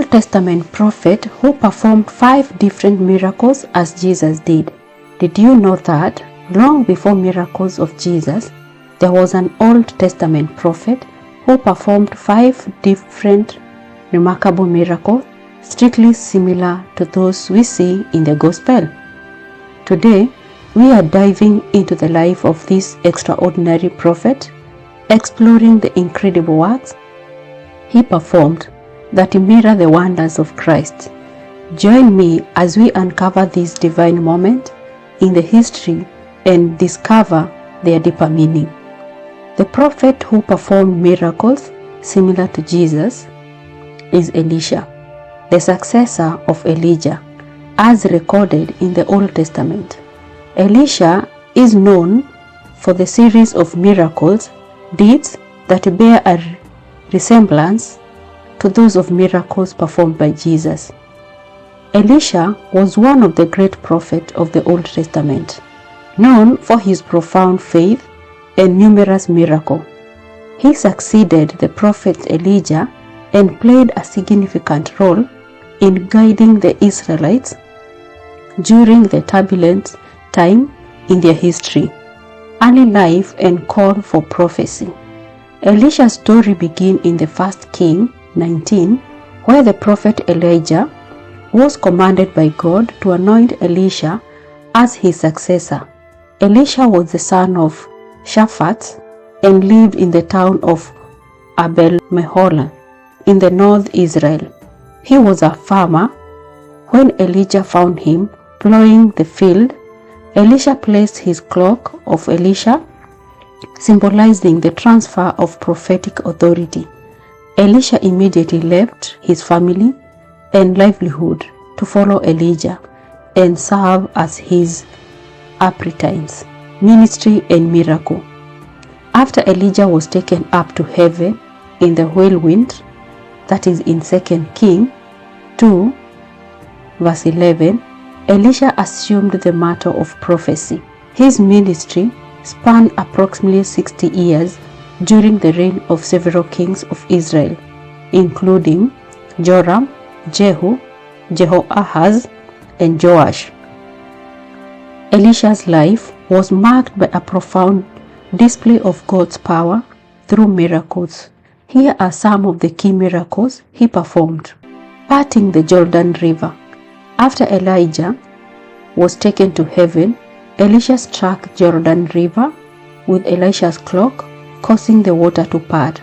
Old Testament prophet who performed 5 different miracles as Jesus did. Did you know that long before miracles of Jesus, there was an Old Testament prophet who performed 5 different remarkable miracles, strictly similar to those we see in the Gospel? Today, we are diving into the life of this extraordinary prophet, exploring the incredible works he performed that mirror the wonders of Christ. Join me as we uncover this divine moment in the history and discover their deeper meaning. The prophet who performed miracles similar to Jesus is Elisha, the successor of Elijah, as recorded in the Old Testament. Elisha is known for the series of miracles, deeds that bear a resemblance to those of miracles performed by Jesus. Elisha was one of the great prophets of the Old Testament, known for his profound faith and numerous miracles. He succeeded the prophet Elijah and played a significant role in guiding the Israelites during the turbulent time in their history. Early life and call for prophecy. Elisha's story begins in the 1 King 19, where the prophet Elijah was commanded by God to anoint Elisha as his successor. Elisha was the son of Shaphat and lived in the town of Abel-Meholah in the north Israel. He was a farmer. When Elijah found him plowing the field, Elisha placed his cloak of Elisha, symbolizing the transfer of prophetic authority. Elisha immediately left his family and livelihood to follow Elijah and serve as his apprentice, ministry and miracle. After Elijah was taken up to heaven in the whirlwind, that is in 2 King 2 verse 11, Elisha assumed the mantle of prophecy. His ministry spanned approximately 60 years during the reign of several kings of Israel, including Joram, Jehu, Jehoahaz, and Joash. Elisha's life was marked by a profound display of God's power through miracles. Here are some of the key miracles he performed. Parting the Jordan River. After Elijah was taken to heaven, Elisha struck Jordan River with Elisha's cloak, causing the water to part,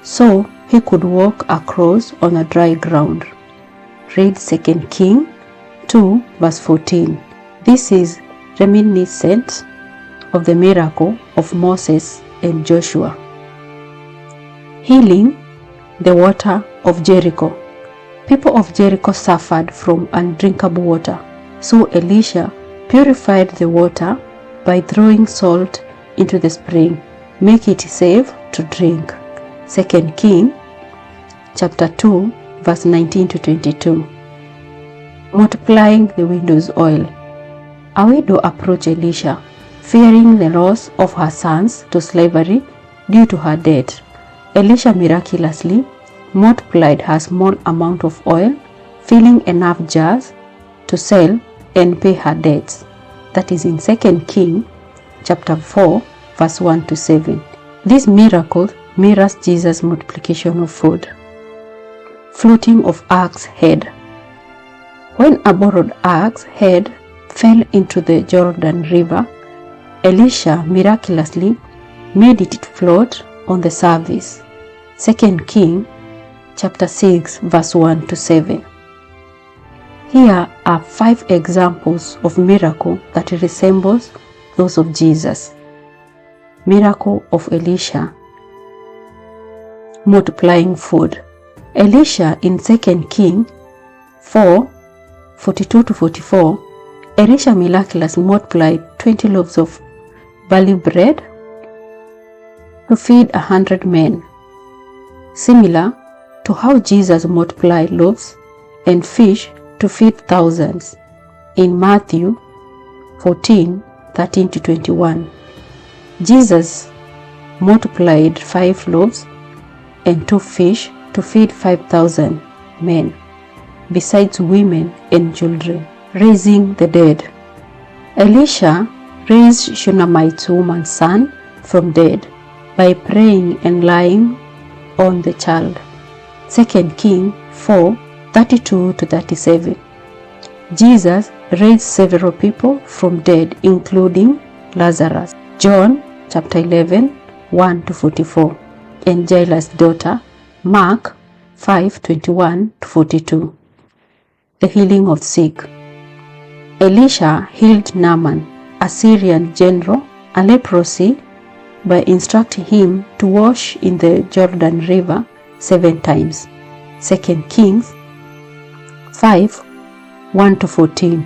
so he could walk across on a dry ground. Read 2 King 2 verse 14. This is reminiscent of the miracle of Moses and Joshua. Healing the water of Jericho. People of Jericho suffered from undrinkable water, so Elisha purified the water by throwing salt into the spring, make it safe to drink. 2 King chapter 2 verse 19 to 22. Multiplying the widow's oil. A widow approached Elisha, fearing the loss of her sons to slavery due to her debt. Elisha miraculously multiplied her small amount of oil, filling enough jars to sell and pay her debts. That is in 2 King chapter 4 verse 1 to 7. This miracle mirrors Jesus' multiplication of food. Floating of ox head. When a borrowed ox head fell into the Jordan River, Elisha miraculously made it float on the surface. 2 King chapter 6 verse 1 to 7. Here are 5 examples of miracle that resembles those of Jesus. Miracle of Elisha. Multiplying food. Elisha in 2 King 4 42 to 44, Elisha miraculously multiplied 20 loaves of barley bread to feed 100 men, similar to how Jesus multiplied loaves and fish to feed thousands in Matthew 14 13 to 21. Jesus multiplied 5 loaves and 2 fish to feed 5,000 men besides women and children. Raising the dead. Elisha raised Shunammite's woman's son from dead by praying and lying on the child. 2 Kings 4:32-37. Jesus raised several people from dead, including Lazarus. John chapter 11, 1-44, and Jairus' daughter. Mark 5:21-42. The healing of sick. Elisha healed Naaman, a Syrian general, a leprosy by instructing him to wash in the Jordan River 7 times. 2 Kings 5:1-14.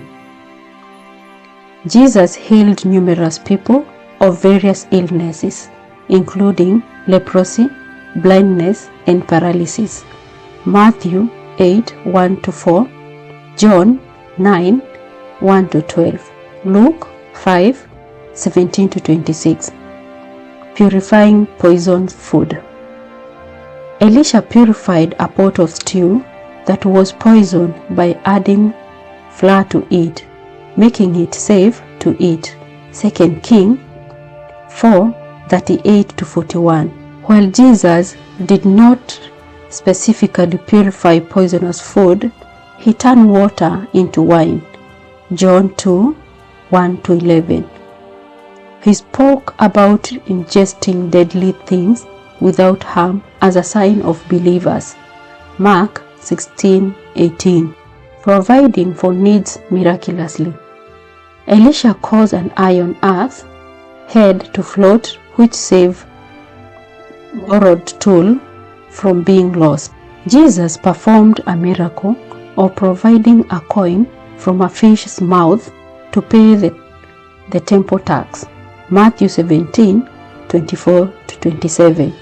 Jesus healed numerous people of various illnesses, including leprosy, blindness, and paralysis. Matthew 8:1-4, John 9:1-12, Luke 5:17-26. Purifying poisoned food. Elisha purified a pot of stew that was poisoned by adding flour to it, making it safe to eat. 2 Kings 4:38-41. While Jesus did not specifically purify poisonous food, he turned water into wine. John 2:1-11. He spoke about ingesting deadly things without harm as a sign of believers. Mark 16:18. Providing for needs miraculously. Elisha caused an iron axe head to float, which saved borrowed tool from being lost. Jesus performed a miracle of providing a coin from a fish's mouth to pay the temple tax. Matthew 17:24-27.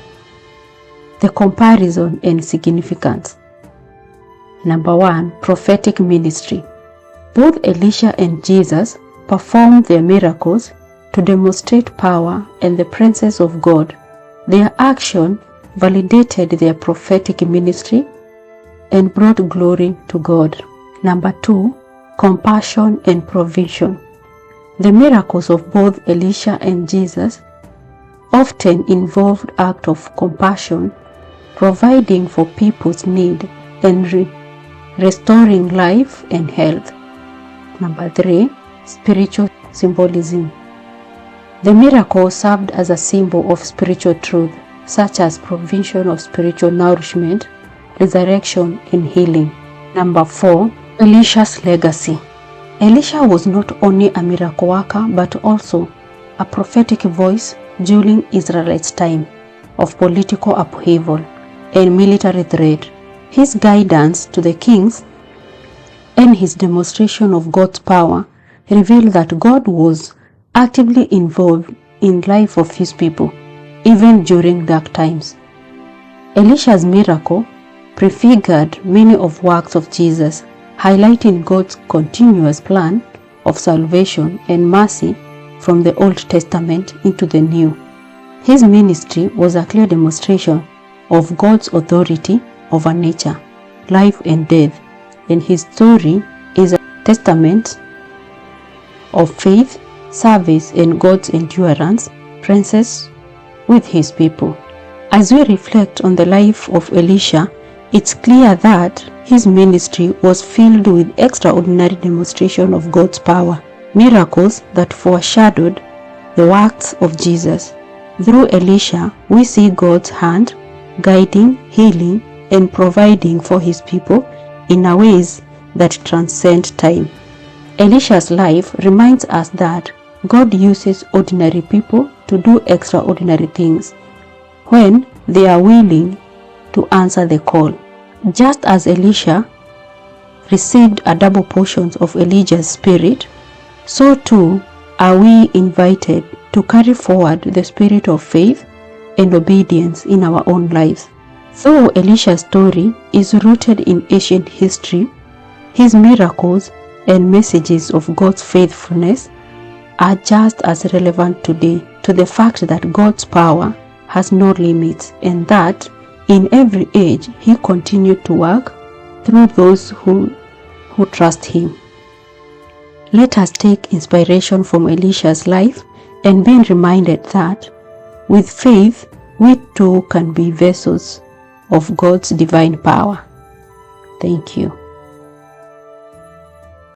The comparison and significance. Number 1. Prophetic ministry. Both Elisha and Jesus performed their miracles to demonstrate power and the presence of God. Their action validated their prophetic ministry and brought glory to God. Number 2. Compassion and provision. The miracles of both Elisha and Jesus often involved acts of compassion, providing for people's need and restoring life and health. Number 3. Spiritual symbolism. The miracle served as a symbol of spiritual truth, such as provision of spiritual nourishment, resurrection, and healing. Number 4. Elisha's legacy. Elisha was not only a miracle worker but also a prophetic voice during Israel's time of political upheaval and military threat. His guidance to the kings and his demonstration of God's power revealed that God was actively involved in the life of his people, even during dark times. Elisha's miracle prefigured many of the works of Jesus, highlighting God's continuous plan of salvation and mercy from the Old Testament into the New. His ministry was a clear demonstration of God's authority over nature, life, and death, and his story is a testament of faith, service, and God's endurance presence with his people. As we reflect on the life of Elisha, it's clear that his ministry was filled with extraordinary demonstration of God's power, miracles that foreshadowed the works of Jesus. Through Elisha, we see God's hand guiding, healing, and providing for his people in a ways that transcend time. Elisha's life reminds us that God uses ordinary people to do extraordinary things when they are willing to answer the call. Just as Elisha received a double portion of Elijah's spirit, so too are we invited to carry forward the spirit of faith and obedience in our own lives. Though Elisha's story is rooted in ancient history, his miracles and messages of God's faithfulness are just as relevant today to the fact that God's power has no limits and that in every age he continued to work through those who trust him. Let us take inspiration from Elisha's life and be reminded that with faith, we too can be vessels of God's divine power. Thank you.